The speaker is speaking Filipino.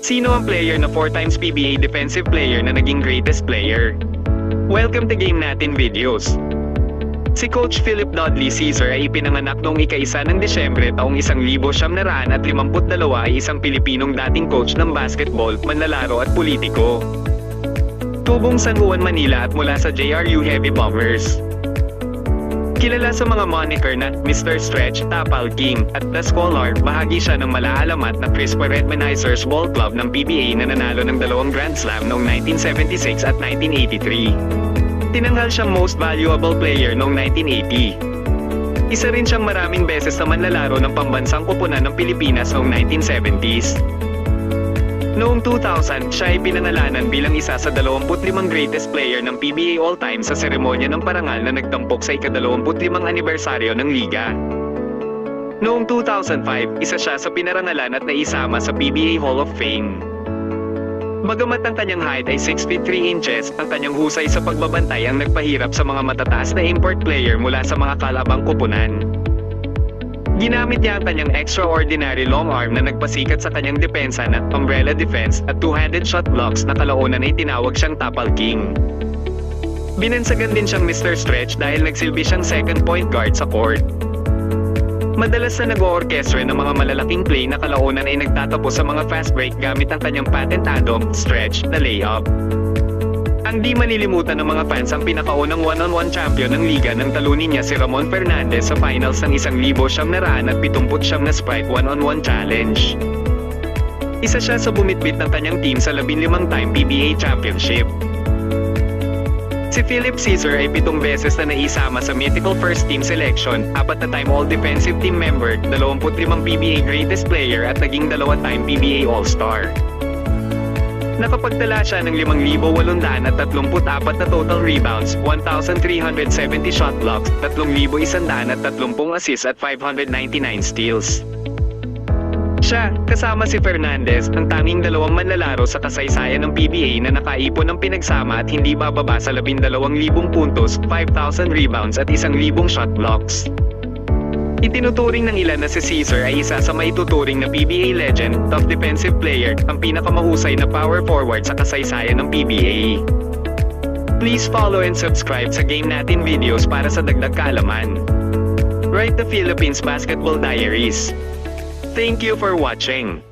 Sino ang player na 4 times PBA defensive player na naging greatest player? Welcome to Game Natin Videos. Si Coach Philip Dudley Caesar ay ipinanganak noong ika-1 ng Disyembre taong 1952 ay isang Pilipinong dating coach ng basketball, manlalaro at politiko. Tubong San Juan, Manila at mula sa JRU Heavy Bombers. Kilala sa mga moniker na Mr. Stretch, Tapal King, at The Scholar, bahagi siya ng malaalamat na Crispa Redmanizers Ball Club ng PBA na nanalo ng 2 Grand Slam noong 1976 at 1983. Tinanghal siyang Most Valuable Player noong 1980. Isa rin siyang maraming beses na manlalaro ng pambansang koponan ng Pilipinas noong 1970s. Noong 2000, siya ay pinangalanan bilang isa sa 25 greatest player ng PBA all-time sa seremonya ng parangal na nagtampok sa ika-25 anibersaryo ng liga. Noong 2005, isa siya sa pinarangalan at naisama sa PBA Hall of Fame. Bagamat ang kanyang height ay 6 feet 3 inches, ang kanyang husay sa pagbabantay ang nagpahirap sa mga matataas na import player mula sa mga kalabang koponan. Ginamit niya ang kanyang extraordinary long arm na nagpasikat sa kanyang depensa na umbrella defense at two-handed shot blocks na kalaunan ay tinawag siyang Tapal King. Binansagan din siyang Mr. Stretch dahil nagsilbi siyang second point guard sa court. Madalas na nag-o-orkestra ng mga malalaking play na kalaunan ay nagtatapos sa mga fast break gamit ang kanyang patentadong stretch na layup. Ang di malilimutan ng mga fans ang pinakaunang one-on-one champion ng liga nang talunin niya si Ramon Fernandez sa finals ng 1979 na Sprite one-on-one challenge. Isa siya sa bumitbit ng kanyang team sa 15-time PBA championship. Si Philip Caesar ay 7 beses na naisama sa mythical first team selection, 4-time all-defensive team member, 25 PBA greatest player at naging 2-time PBA all-star. Nakapagtala siya ng 5,834 na total rebounds, 1,370 shot blocks, 3,130 assists at 599 steals. Siya, kasama si Fernandez, ang tanging 2 manlalaro sa kasaysayan ng PBA na nakaipon ng pinagsama at hindi bababa sa 12,000 puntos, 5,000 rebounds at 1,000 shot blocks. Itinuturing ng ilan na si Caesar ay isa sa maituturing na PBA legend, top defensive player, ang pinakamahusay na power forward sa kasaysayan ng PBA. Please follow and subscribe sa Game Natin Videos para sa dagdag kaalaman. Write the Philippines Basketball Diaries. Thank you for watching.